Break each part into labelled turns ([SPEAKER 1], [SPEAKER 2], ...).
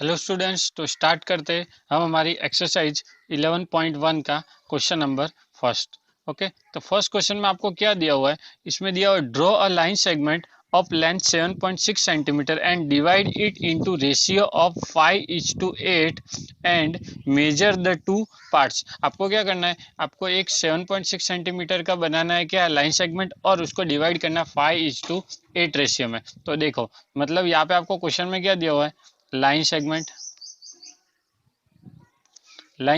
[SPEAKER 1] Hello students, तो start करते हैं हम हमारी एक्सरसाइज 11.1 का क्वेश्चन नंबर फर्स्ट। ओके, तो फर्स्ट क्वेश्चन में आपको क्या दिया हुआ है, इसमें दिया हुआ है draw a line segment of length 7.6 centimetre and divide it into ratio of 5:8 and measure the two parts. आपको क्या करना है, आपको एक 7.6 सेंटीमीटर का बनाना है क्या लाइन सेगमेंट, और उसको डिवाइड करना 5:8 रेशियो में। तो देखो, मतलब यहाँ पे आपको क्वेश्चन में क्या दिया हुआ है, लाइन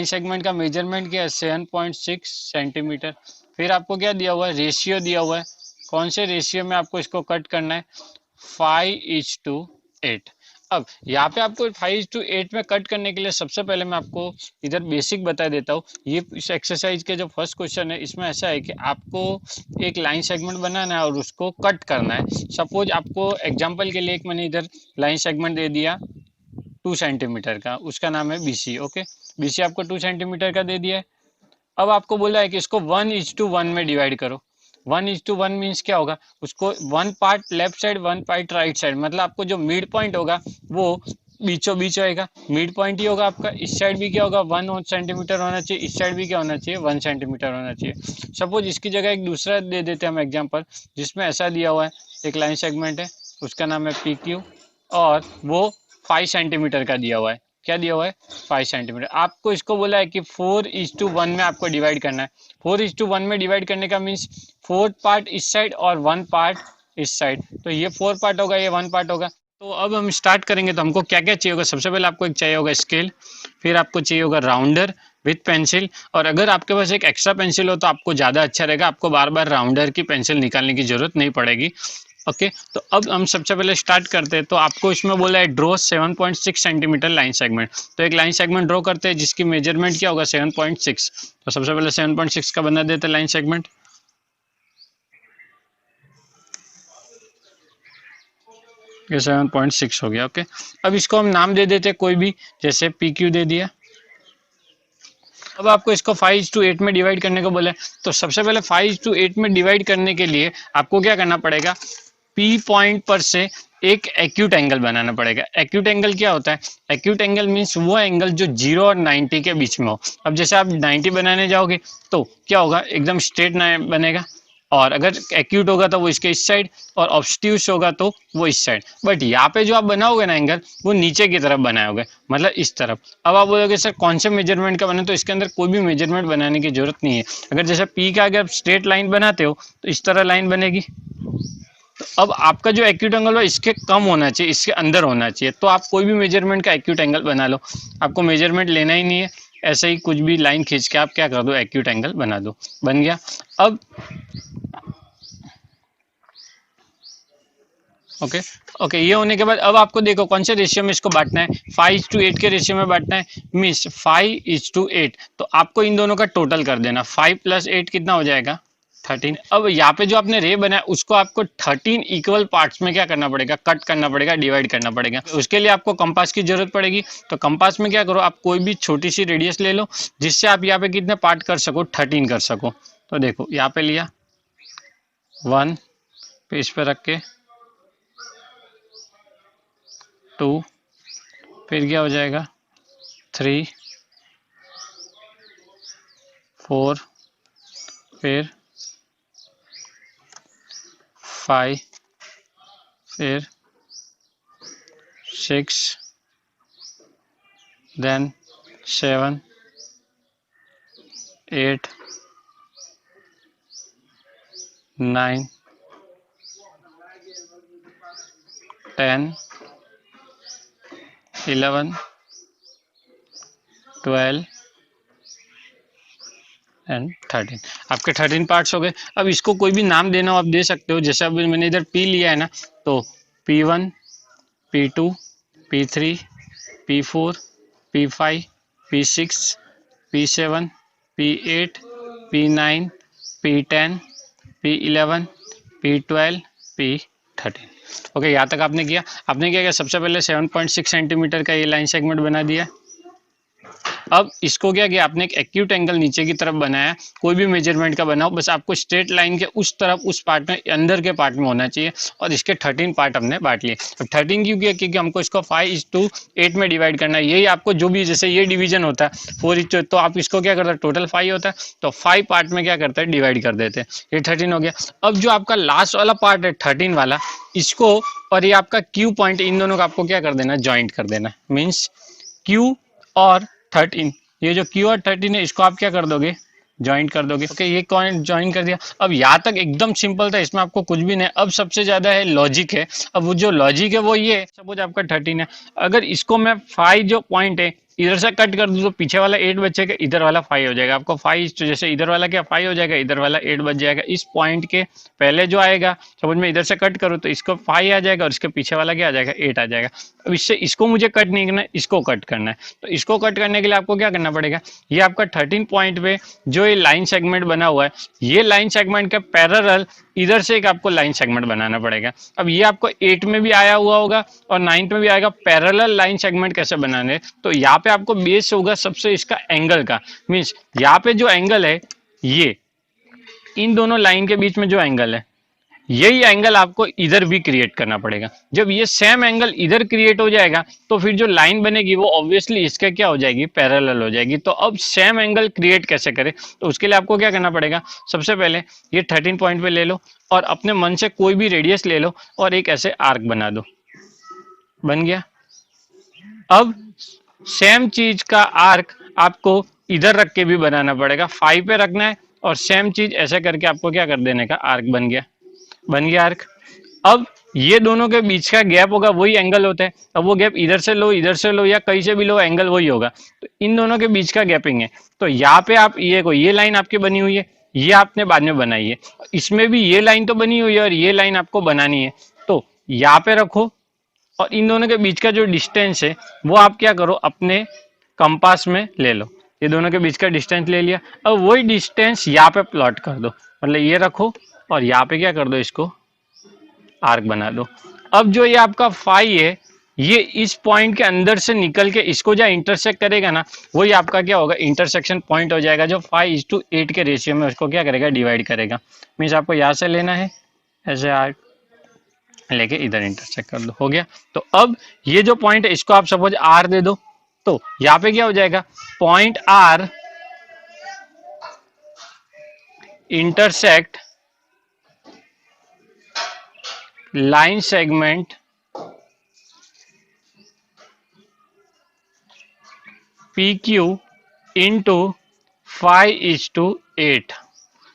[SPEAKER 1] सेगमेंट का मेजरमेंट क्या है 7.6 सेंटीमीटर। फिर आपको क्या दिया हुआ है, रेशियो दिया हुआ है, कौन से रेशियो में आपको इसको कट करना है, 5:8। अब यहाँ पे आपको 5:8 में कट करने के लिए सबसे पहले मैं आपको इधर बेसिक बता देता हूँ। ये इस एक्सरसाइज के जो फर्स्ट क्वेश्चन है, इसमें ऐसा है कि आपको एक लाइन सेगमेंट बनाना है और उसको कट करना है। सपोज आपको एग्जांपल के लिए एक मैंने इधर लाइन सेगमेंट दे दिया 2 सेंटीमीटर का, उसका नाम है बीसी। ओके, बीसी आपको 2 सेंटीमीटर का दे दिया है। अब आपको बोला है कि इसको 1:1 में डिवाइड करो। 1:1 मीन्स क्या होगा, उसको 1 part left side 1 part right side, मतलब आपको जो मिड पॉइंट होगा वो बीचों बीच होएगा, मिड पॉइंट ही होगा आपका। इस साइड भी क्या होगा, 1 सेंटीमीटर होना चाहिए, इस साइड भी क्या होना चाहिए, 1 सेंटीमीटर होना चाहिए। सपोज इसकी जगह एक दूसरा दे देते हैं हम एग्जाम्पल, जिसमें ऐसा दिया हुआ है, एक लाइन सेगमेंट है, उसका नाम है PQ, और वो 5 सेंटीमीटर का दिया हुआ है। क्या दिया हुआ है, 5 सेंटीमीटर। आपको इसको बोला है कि 4:1 में आपको डिवाइड करना है। 4:1 में डिवाइड करने का मीन्स 4 पार्ट इस साइड और 1 पार्ट इस साइड, तो ये 4 पार्ट होगा, ये 1 पार्ट होगा। तो अब हम स्टार्ट करेंगे, तो हमको क्या क्या चाहिए होगा, सबसे पहले आपको एक चाहिए होगा स्केल, फिर आपको चाहिए होगा राउंडर विथ पेंसिल, और अगर आपके पास एक एक्स्ट्रा पेंसिल हो तो आपको ज़्यादा अच्छा रहेगा, आपको बार बार राउंडर की पेंसिल निकालने की जरूरत नहीं पड़ेगी। ओके, तो अब हम सबसे पहले स्टार्ट करते हैं। तो आपको इसमें बोला है ड्रॉ 7.6 सेंटीमीटर लाइन सेगमेंट। तो एक लाइन सेगमेंट ड्रॉ करते हैं जिसकी मेजरमेंट क्या होगा, 7.6। तो सबसे पहले 7.6 का बना देते हैं लाइन सेगमेंट। ये 7.6 हो गया। ओके, अब इसको हम नाम दे देते हैं कोई भी, जैसे PQ दे दिया। अब आपको इसको 5:8 में डिवाइड करने को बोले, तो सबसे पहले 5:8 में डिवाइड करने के लिए आपको क्या करना पड़ेगा, P पॉइंट पर से एक एक्यूट एंगल बनाना पड़ेगा। एक्यूट एंगल क्या होता है, एक्यूट एंगल मीन्स वो एंगल जो 0 और 90 के बीच में हो। अब जैसे आप 90 बनाने जाओगे तो क्या होगा, एकदम स्ट्रेट बनेगा, और अगर एक्यूट होगा तो वो इसके इस साइड, और ऑब्स्ट्यूस होगा तो वो इस साइड। बट यहाँ पे जो आप बनाओगे ना एंगल, वो नीचे की तरफ बनाओगे, मतलब इस तरफ। अब आप बोलोगे सर कौन से मेजरमेंट का बना, तो इसके अंदर कोई भी मेजरमेंट बनाने की जरूरत नहीं है। अगर जैसे P का अगर स्ट्रेट लाइन बनाते हो तो इस तरह लाइन बनेगी। अब आपका जो एक्यूट एंगल है इसके कम होना चाहिए, इसके अंदर होना चाहिए, तो आप कोई भी मेजरमेंट का एक्यूट एंगल बना लो। आपको मेजरमेंट लेना ही नहीं है, ऐसे ही कुछ भी लाइन खींच के आप क्या कर दो, एक्यूट एंगल बना दो, बन गया। अब ओके, ओके, ये होने के बाद अब आपको देखो कौन से रेशियो में इसको बांटना है, 5:8 के रेशियो में बांटना है, मीन्स 5:8। तो आपको इन दोनों का टोटल कर देना, 5 + 8 कितना हो जाएगा, 13। अब यहाँ पे जो आपने रे बनाया उसको आपको 13 इक्वल पार्ट्स में क्या करना पड़ेगा, कट करना पड़ेगा, डिवाइड करना पड़ेगा। उसके लिए आपको कंपास की जरूरत पड़ेगी। तो कंपास में क्या करो, आप कोई भी छोटी सी रेडियस ले लो, जिससे आप यहाँ पे कितने पार्ट कर सको, 13 कर सको। तो देखो यहाँ पे लिया 1, पे इस पे रख के 2, फिर क्या हो जाएगा 3, 4, फिर 5, फिर 6, देन 7, 8, 9, 10, 11, 12 एंड 13। आपके 13 पार्ट्स हो गए। अब इसको कोई भी नाम देना हो आप दे सकते हो, जैसे अब मैंने इधर P लिया है ना, तो P1, P2, P3, P4, P5, P6, P7, P8, P9, P10, P11, P12, P13। Okay, यहाँ तक आपने किया। आपने क्या किया, सबसे पहले 7.6 सेंटीमीटर का ये लाइन सेगमेंट बना दिया। अब इसको क्या किया आपने, एक एक्यूट एंगल नीचे की तरफ बनाया, कोई भी मेजरमेंट का बनाओ, बस आपको स्ट्रेट लाइन के उस तरफ, उस पार्ट में, अंदर के पार्ट में होना चाहिए। और इसके 13 पार्ट हमने बांट लिए। अब 13 क्यों किया, क्योंकि हमको इसको 5:8 में डिवाइड करना है। यही आपको जो भी, जैसे ये डिवीजन होता है 4:8, तो आप इसको क्या करते हैं, टोटल 5 होता है, तो 5 पार्ट में क्या करते हैं, डिवाइड कर देते हैं। ये 13 हो गया। अब जो आपका लास्ट वाला पार्ट है 13 वाला, इसको और ये आपका क्यू पॉइंट, इन दोनों को आपको क्या कर देना, ज्वाइंट कर देना। मीन्स क्यू और 13, ये जो क्यू और 13 है, इसको आप क्या कर दोगे, ज्वाइंट कर दोगे। ओके, ये कॉइन ज्वाइन कर दिया। अब यहाँ तक एकदम सिंपल था, इसमें आपको कुछ भी नहीं। अब सबसे ज्यादा है लॉजिक है। अब वो जो लॉजिक है वो ये, सपोज आपका 13 है, अगर इसको मैं 5 जो पॉइंट है इधर से कट कर दूं तो पीछे वाला 8 बचेगा, इधर वाला 5 हो जाएगा। आपको 5 तो जैसे इधर वाला क्या 5 हो जाएगा, इधर वाला 8 बच जाएगा। इस पॉइंट के पहले जो आएगा, सपोज मैं इधर से कट करूँ तो इसको 5 आ जाएगा और इसके पीछे वाला क्या आ जाएगा, 8 आ जाएगा। अब इससे इसको मुझे कट नहीं करना है, इसको कट करना है। तो इसको कट करने के लिए आपको क्या करना पड़ेगा, ये आपका 13 पॉइंट पे जो ये लाइन सेगमेंट बना हुआ है, ये लाइन सेगमेंट के पैरेलल इधर से एक आपको लाइन सेगमेंट बनाना पड़ेगा। अब ये आपको 8 में भी आया हुआ होगा और 9 में भी आएगा। पैरेलल लाइन सेगमेंट कैसे बनाने, तो यहाँ पे आपको बेस होगा सबसे इसका एंगल का। मीन्स यहाँ पे जो एंगल है, ये इन दोनों लाइन के बीच में जो एंगल है, यही एंगल आपको इधर भी क्रिएट करना पड़ेगा। जब ये सेम एंगल इधर क्रिएट हो जाएगा तो फिर जो लाइन बनेगी वो ऑब्वियसली इसके क्या हो जाएगी, पैरेलल हो जाएगी। तो अब सेम एंगल क्रिएट कैसे करें, तो उसके लिए आपको क्या करना पड़ेगा, सबसे पहले ये 13 पॉइंट पे ले लो और अपने मन से कोई भी रेडियस ले लो और एक ऐसे आर्क बना दो। बन गया। अब सेम चीज का आर्क आपको इधर रख के भी बनाना पड़ेगा, 5 पे रखना है और सेम चीज ऐसे करके आपको क्या कर देने का, आर्क बन गया। बन गया आर्क। अब ये दोनों के बीच का गैप होगा, वही एंगल होता है। अब वो गैप इधर से लो, इधर से लो या कहीं से भी लो, एंगल वही होगा। तो इन दोनों के बीच का गैपिंग है। तो यहाँ पे आप ये लाइन आपकी बनी हुई है, ये आपने बाद में बनाई है। इसमें भी ये लाइन तो बनी हुई है और ये लाइन आपको बनानी है। तो यहाँ पे रखो और इन दोनों के बीच का जो डिस्टेंस है वो आप क्या करो, अपने कंपास में ले लो। ये दोनों के बीच का डिस्टेंस ले लिया। अब वही डिस्टेंस यहाँ पे प्लॉट कर दो, मतलब ये रखो और यहाँ पे क्या कर दो, इसको आर्क बना दो। अब जो ये आपका 5 है, ये इस पॉइंट के अंदर से निकल के इसको जो इंटरसेक्ट करेगा ना, वही आपका क्या होगा, इंटरसेक्शन पॉइंट हो जाएगा, जो 5:8 के रेशियो में उसको क्या करेगा, डिवाइड करेगा। मीन्स आपको यहाँ से लेना है, ऐसे आर्क लेके इधर इंटरसेक्ट कर दो, हो गया। तो अब ये जो पॉइंट है इसको आप सपोज आर दे दो, तो यहाँ पे क्या हो जाएगा, point R intersect line segment PQ into 5:8।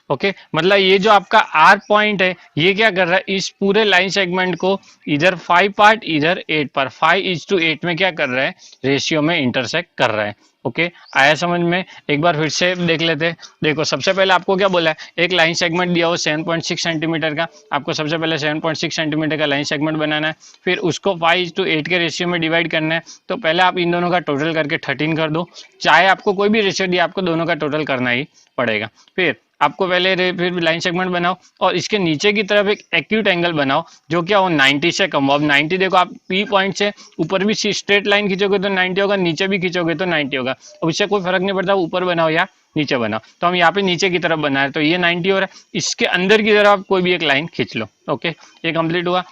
[SPEAKER 1] Okay, मतलब ये जो आपका आर पॉइंट है, ये क्या कर रहा है, इस पूरे लाइन सेगमेंट को इधर 5 पार्ट, इधर 8 पर 5:8 में क्या कर रहा है, रेशियो में इंटरसेक्ट कर रहा है। ओके, आया समझ में। एक बार फिर से देख लेते हैं। देखो, सबसे पहले आपको क्या बोला है, एक लाइन सेगमेंट दिया हो 7.6 सेंटीमीटर का, आपको सबसे पहले 7.6 सेंटीमीटर का लाइन सेगमेंट बनाना है, फिर उसको 5:8 के रेशियो में डिवाइड करना है। तो पहले आप इन दोनों का टोटल करके 13 कर दो, चाहे आपको कोई भी रेशियो दिया, आपको दोनों का टोटल करना ही पड़ेगा। फिर आपको पहले फिर लाइन सेगमेंट बनाओ और इसके नीचे की तरफ एक एक्यूट एंगल बनाओ जो क्या हो, 90 से कम हो। अब 90 देखो, आप पी पॉइंट से ऊपर भी स्ट्रेट लाइन खींचोगे तो 90 होगा, नीचे भी खींचोगे तो 90 होगा। अब इससे कोई फर्क नहीं पड़ता ऊपर बनाओ या नीचे बनाओ। तो हम यहाँ पे नीचे की तरफ बना रहे, तो ये 90 हो रहा है। इसके अंदर की तरफ आप कोई भी एक लाइन खींच लो। ओके, ये कंप्लीट हुआ।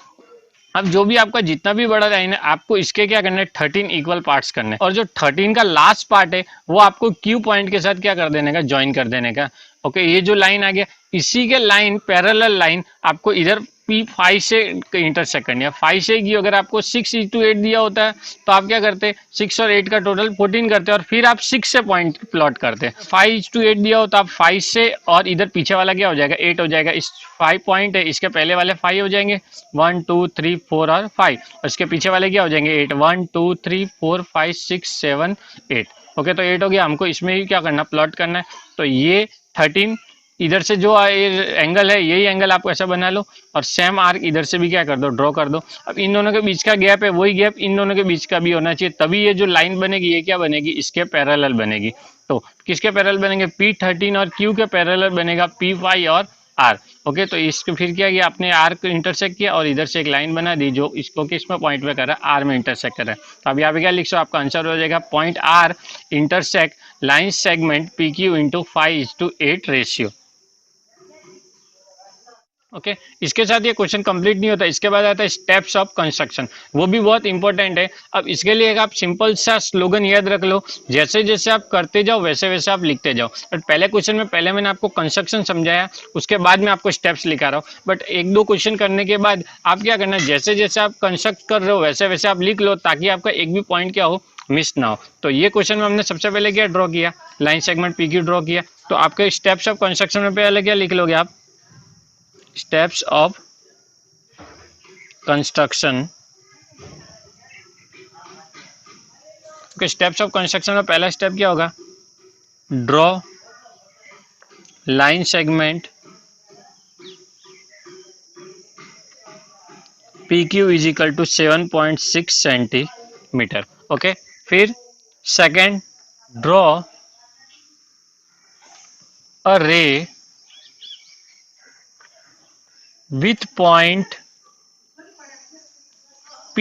[SPEAKER 1] अब जो भी आपका जितना भी बड़ा लाइन है, आपको इसके क्या करना है, 13 इक्वल पार्ट्स करने हैं। और जो 13 का लास्ट पार्ट है वो आपको क्यू पॉइंट के साथ क्या कर देने का, ज्वाइन कर देने का। ओके, ये जो लाइन आ गया, इसी के लाइन पैरेलल लाइन आपको इधर P5 से इंटरसेक्ट करनी है। 5 से की अगर आपको 6:8 दिया होता है तो आप क्या करते, 6 और 8 का टोटल 14 करते और फिर आप 6 से पॉइंट प्लॉट करते। 5:8 दिया हो तो आप 5 से और इधर पीछे वाला क्या हो जाएगा, 8 हो जाएगा। इस 5 पॉइंट है, इसके पहले वाले 5 हो जाएंगे, 1 2 3 4 और 5, और इसके पीछे वाले क्या हो जाएंगे, 8, 1 2 3 4 5 6 7 8। ओके, तो 8 हो गया। हमको इसमें ही क्या करना, प्लॉट करना है। तो ये 13 इधर से जो एंगल है, यही एंगल आपको ऐसा बना लो और सेम आर्क इधर से भी क्या कर दो, ड्रॉ कर दो। अब इन दोनों के बीच का गैप है, वही गैप इन दोनों के बीच का भी होना चाहिए, तभी ये जो लाइन बनेगी ये क्या बनेगी, इसके पैरेलल बनेगी। तो किसके पैरेलल बनेंगे, P13 और Q के पैरेलल बनेगा P5 और R। ओके, तो इसको फिर क्या किया आपने, आर को इंटरसेक्ट किया और इधर से एक लाइन बना दी जो इसको किस में पॉइंट पे कर रहा है, आर में इंटरसेक्ट कर रहा है। तो अब यहाँ पे क्या लिख सो, आपका आंसर हो जाएगा point R intersect line segment P Q into 5:8 ratio. Okay इसके साथ ये क्वेश्चन कंप्लीट नहीं होता, इसके बाद आता है स्टेप्स ऑफ कंस्ट्रक्शन, वो भी बहुत इंपॉर्टेंट है। अब इसके लिए एक आप सिंपल सा स्लोगन याद रख लो, जैसे जैसे आप करते जाओ वैसे वैसे आप लिखते जाओ। बट पहले क्वेश्चन में पहले मैंने आपको कंस्ट्रक्शन समझाया, उसके बाद मैं आपको स्टेप्स लिखा रहा हूँ। बट एक दो क्वेश्चन करने के बाद आप क्या करना है, जैसे जैसे आप कंस्ट्रक्ट कर रहे हो वैसे वैसे आप लिख लो, ताकि आपका एक भी पॉइंट क्या हो, मिस ना हो। तो ये क्वेश्चन में हमने सबसे पहले क्या ड्रॉ किया, line segment P Q draw किया। तो आपके स्टेप्स ऑफ कंस्ट्रक्शन में पहले क्या लिख लोगे आप, steps of construction. Okay steps of construction में पहला स्टेप क्या होगा, draw line segment P Q is equal to 7.6 centimetre. Okay फिर second, draw a ray with point P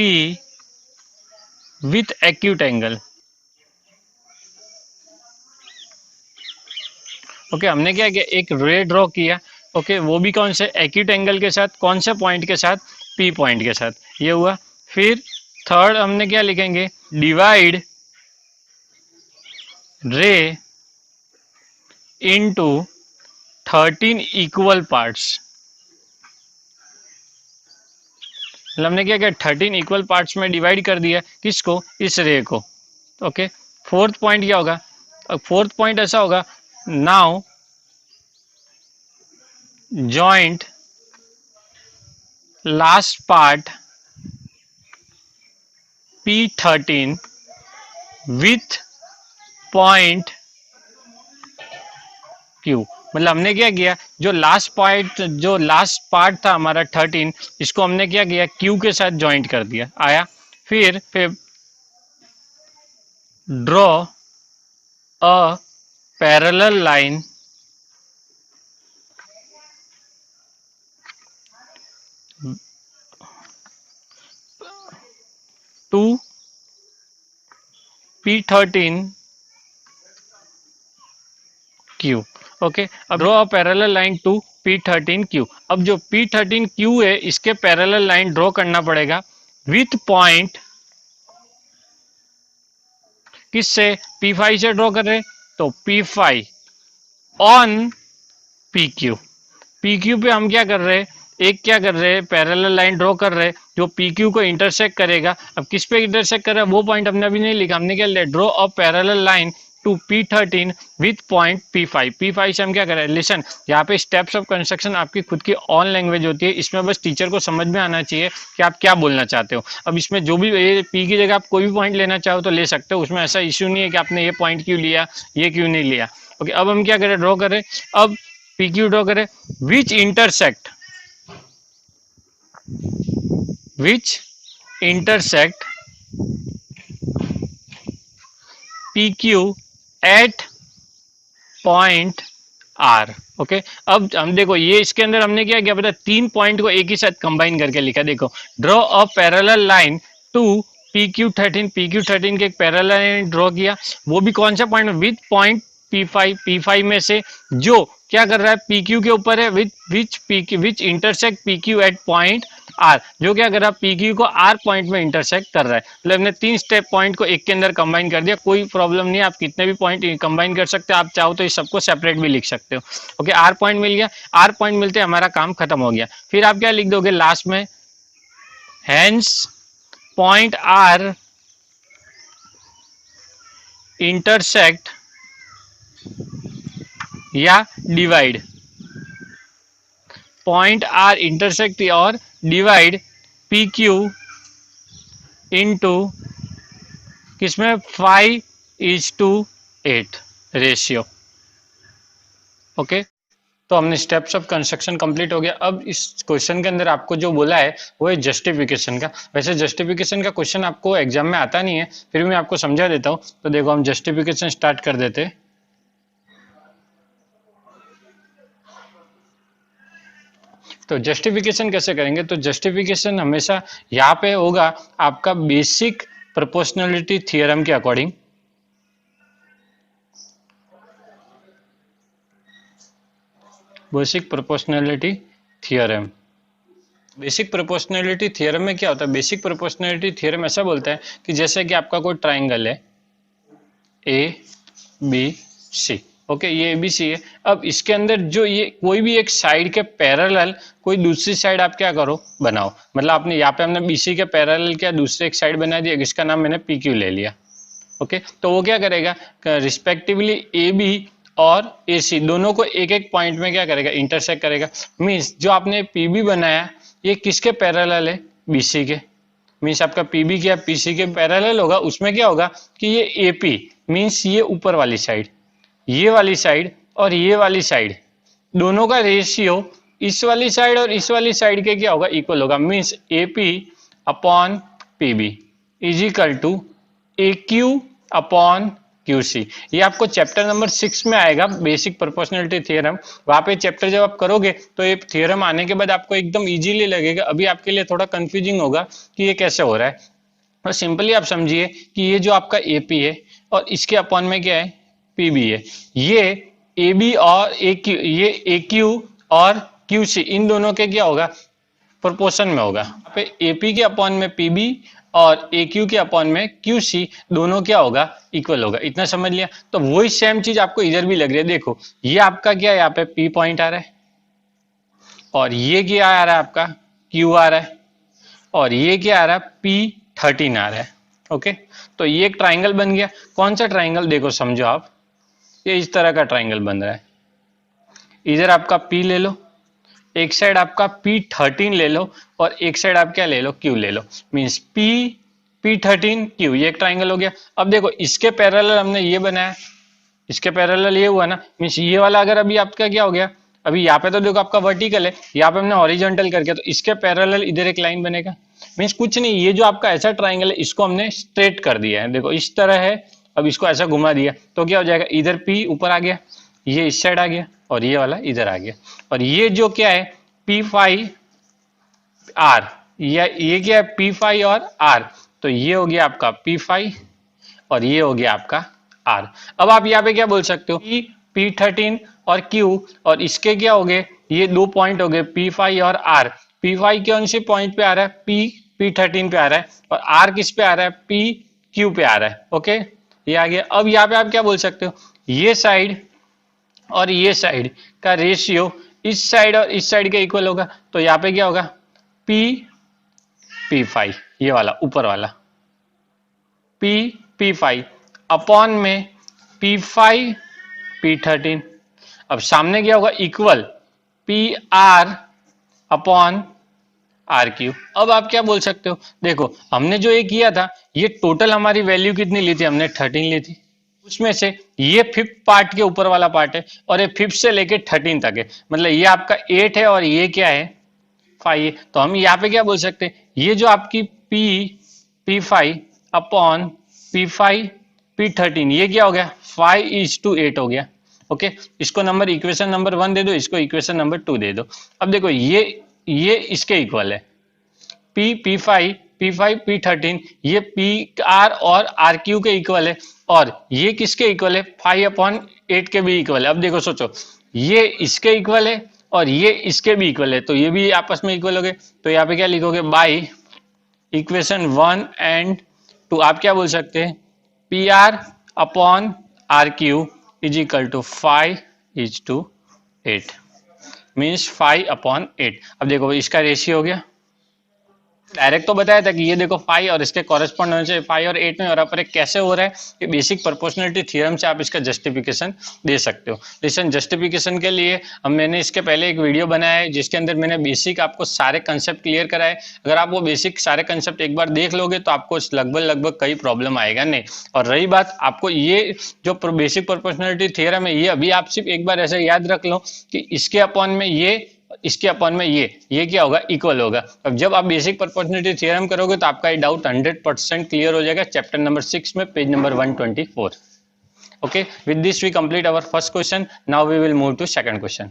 [SPEAKER 1] with acute angle. Okay हमने क्या किया, एक रे ड्रॉ किया। ओके वो भी कौन से, एक्यूट एंगल के साथ, कौन से पॉइंट के साथ, P पॉइंट के साथ, ये हुआ। फिर थर्ड हमने क्या लिखेंगे, डिवाइड रे इनटू 13 इक्वल पार्ट्स। हमने क्या किया, 13 इक्वल पार्ट्स में डिवाइड कर दिया, किसको, इस रे को। ओके फोर्थ पॉइंट क्या होगा, फोर्थ पॉइंट ऐसा होगा, now joint last part P13 with point Q। मतलब हमने क्या किया, जो लास्ट पार्ट था हमारा 13, इसको हमने क्या किया, Q के साथ ज्वाइंट कर दिया, आया। फिर draw a parallel line to P13 Q। Okay अब draw a parallel line to P13 Q। अब जो P13 Q है इसके पैरेलल लाइन ड्रॉ करना पड़ेगा विथ पॉइंट, किससे, P5 से ड्रॉ कर रहे, तो P5 ऑन PQ। PQ पे हम क्या कर रहे हैं, एक क्या कर रहे हैं, पैरेलल लाइन ड्रॉ कर रहे हैं जो PQ को इंटरसेक्ट करेगा। अब किस पे इंटरसेक्ट कर रहा है वो पॉइंट हमने अभी नहीं लिखा, हमने क्या लिया, draw a parallel line to P13 with point P5। P5 से हम क्या कर रहे हैं, लिसन, यहाँ पे स्टेप्स ऑफ कंस्ट्रक्शन आपकी खुद की ऑन लैंग्वेज होती है, इसमें बस टीचर को समझ में आना चाहिए कि आप क्या बोलना चाहते हो। अब इसमें जो भी P की जगह आप कोई भी पॉइंट लेना चाहो तो ले सकते हो, उसमें ऐसा इश्यू नहीं है कि आपने ये पॉइंट क्यों लिया, ये क्यों नहीं लिया। ओके अब हम क्या करें, ड्रॉ करें, अब PQ ड्रॉ करें which intersect PQ at point R। Okay अब हम देखो ये इसके अंदर हमने क्या किया, पता, तीन पॉइंट को एक ही साथ कंबाइन करके लिखा। देखो draw a parallel line to PQ13 के एक पैरेलल लाइन ड्रॉ किया, वो भी कौन सा पॉइंट, विथ पॉइंट P5 में से जो क्या कर रहा है, PQ के ऊपर है, which intersect PQ at point R, जो क्या कर रहा है, PQ को R पॉइंट में इंटरसेक्ट कर रहा है। मतलब हमने तीन स्टेप पॉइंट को एक के अंदर कंबाइन कर दिया, कोई प्रॉब्लम नहीं है, आप कितने भी पॉइंट कंबाइन कर सकते हो, आप चाहो तो इस सबको सेपरेट भी लिख सकते हो। ओके R पॉइंट मिल गया, R पॉइंट मिलते हमारा काम खत्म हो गया। फिर आप क्या लिख दोगे लास्ट में, हेंस पॉइंट R इंटरसेक्ट या डिवाइड, पॉइंट R इंटरसेक्ट और डिवाइड PQ इंटू किसमें 5:8 रेशियो। ओके तो हमने स्टेप्स ऑफ कंस्ट्रक्शन कंप्लीट हो गया। अब इस क्वेश्चन के अंदर आपको जो बोला है वो है जस्टिफिकेशन का। वैसे जस्टिफिकेशन का क्वेश्चन आपको एग्जाम में आता नहीं है, फिर भी मैं आपको समझा देता हूँ। तो देखो हम जस्टिफिकेशन स्टार्ट कर देते हैं। तो जस्टिफिकेशन कैसे करेंगे? तो जस्टिफिकेशन हमेशा यहाँ पे होगा आपका बेसिक प्रोपोर्शनलिटी थ्योरम के according. Basic proportionality theorem, basic proportionality theorem में क्या होता है? बेसिक प्रोपोर्शनलिटी थ्योरम ऐसा बोलता है कि जैसे कि आपका कोई ट्राइंगल है ए बी सी, ओके, ये ए बी सी है। अब इसके अंदर जो ये कोई भी एक साइड के पैरेलल कोई दूसरी साइड आप क्या करो, बनाओ। मतलब आपने यहाँ पे हमने बी सी के पैरेलल क्या दूसरे एक साइड बना दिया, इसका नाम मैंने पी क्यू ले लिया, ओके। तो वो क्या करेगा, रिस्पेक्टिवली ए बी और ए सी दोनों को एक एक पॉइंट में क्या करेगा, इंटरसेक्ट करेगा। मीन्स जो आपने पी बी बनाया ये किसके पैरेलल है, बी सी के। मीन्स आपका पीबी क्या पीसी के पैरेलल होगा, उसमें क्या होगा कि ये एपी मीन्स ये ऊपर वाली साइड, ये वाली साइड और ये वाली साइड दोनों का रेशियो इस वाली साइड और इस वाली साइड के क्या होगा, इक्वल होगा। Means AP upon PB is equal to A Q upon QC। ये आपको चैप्टर नंबर 6 में आएगा, बेसिक प्रोपोर्शनलिटी थ्योरम। वहां पे चैप्टर जब आप करोगे तो ये थ्योरम आने के बाद आपको एकदम इजीली लगेगा। अभी आपके लिए थोड़ा कंफ्यूजिंग होगा कि ये कैसे हो रहा है। और सिंपली आप समझिए कि ये जो आपका AP है और इसके अपॉन में क्या है, PB है। ये AB और AQ, ये AQ और QC इन दोनों के क्या होगा, प्रोपोर्शन में होगा। यहाँ पे AP के अपॉन में PB और AQ के अपॉन में QC दोनों क्या होगा, इक्वल होगा। इतना समझ लिया। तो वही सेम चीज आपको इधर भी लग रही है। देखो ये आपका क्या है, यहाँ पे P पॉइंट आ रहा है और ये क्या आ रहा है आपका Q आ रहा है और ये क्या आ रहा है P13 आ रहा है, ओके। तो ये एक ट्राइंगल बन गया। कौन सा ट्राइंगल, देखो समझो आप, ये इस तरह का ट्राइंगल बन रहा है। इधर आपका P ले लो, एक साइड आपका P13 ले लो और एक साइड आप क्या ले लो, Q ले लो। मीन्स P13 Q, ये एक ट्राइंगल हो गया। अब देखो इसके पैरेलल हमने ये बनाया, इसके पैरेलल ये हुआ ना। मीन्स ये वाला अगर अभी आपका क्या हो गया, अभी यहाँ पे तो देखो आपका वर्टिकल है, यहाँ पे हमने हॉरिजॉन्टल करके, तो इसके पैरेलल इधर एक लाइन बनेगा। मीन्स कुछ नहीं, ये जो आपका ऐसा ट्राइंगल है इसको हमने स्ट्रेट कर दिया है। देखो इस तरह है, अब इसको ऐसा घुमा दिया तो क्या हो जाएगा, इधर P ऊपर आ गया, ये इस साइड आ गया और ये वाला इधर आ गया। और ये जो क्या है P5 R, ये क्या है P5 और R, तो ये हो गया आपका P5 और ये हो गया आपका R। अब आप यहाँ पे क्या बोल सकते हो, P13 और Q और इसके क्या हो गए, ये दो पॉइंट हो गए P5 और R। P5 कौन से पॉइंट पे आ रहा है, P13 पे आ रहा है और R किस पे आ रहा है, PQ पे आ रहा है, ओके। ये आ गया। अब यहाँ पे आप क्या बोल सकते हो, ये साइड और ये साइड का रेशियो इस साइड और इस साइड के इक्वल होगा। तो यहाँ पे क्या होगा, P5 ये वाला ऊपर वाला P5 अपॉन में P5 P13। अब सामने क्या होगा, इक्वल PR अपॉन RQ। अब आप क्या बोल सकते हो, देखो हमने जो ये किया था, ये टोटल हमारी वैल्यू कितनी ली थी, हमने 13 ली थी। उसमें से ये 5th पार्ट के ऊपर वाला पार्ट है और ये 5th से लेके 13 तक है। मतलब ये आपका 8 है और ये क्या है, 5 है। तो हम यहाँ पे क्या बोल सकते हैं, ये जो आपकी P5 अपॉन P5 P13 ये क्या हो गया, 5:8 हो गया, ओके। इसको नंबर इक्वेशन नंबर 1 दे दो, इसको इक्वेशन नंबर 2 दे दो। अब देखो ये इसके इक्वल है, P5 P13 ये PR और RQ के इक्वल है और ये किसके इक्वल है, 5/8 के भी इक्वल है। अब देखो सोचो, ये इसके इक्वल है और ये इसके भी इक्वल है, तो ये भी आपस में इक्वल हो गए। तो यहाँ पे क्या लिखोगे, बाई इक्वेशन 1 एंड 2 आप क्या बोल सकते हैं, PR upon RQ is equal to 5:8 means 5/8। अब देखो इसका रेशियो हो गया, डायरेक्ट तो बताया था कि ये देखो 5 और इसके कॉरेस्पॉन्ड होने चाहिए, 5 और 8 में और पर कैसे हो रहा है, ये बेसिक प्रोपोर्शनलिटी थ्योरम से आप इसका जस्टिफिकेशन दे सकते हो। लिसन, जस्टिफिकेशन के लिए मैंने इसके पहले एक वीडियो बनाया है जिसके अंदर मैंने बेसिक आपको सारे कंसेप्ट क्लियर कराए। अगर आप वो बेसिक सारे कंसेप्ट एक बार देख लोगे तो आपको लगभग कई प्रॉब्लम आएगा नहीं। और रही बात, आपको ये जो बेसिक प्रोपोर्शनलिटी थ्योरम है, ये अभी आप सिर्फ एक बार ऐसे याद रख लो कि इसके अपॉन में ये, इसके अपॉन में ये क्या होगा, इक्वल होगा। अब जब आप बेसिक प्रोपोर्शनलिटी थ्योरम करोगे तो आपका ये डाउट 100% क्लियर हो जाएगा चैप्टर नंबर 6 में, page number 124। Okay, with this we complete our first question. Now we will move to second question.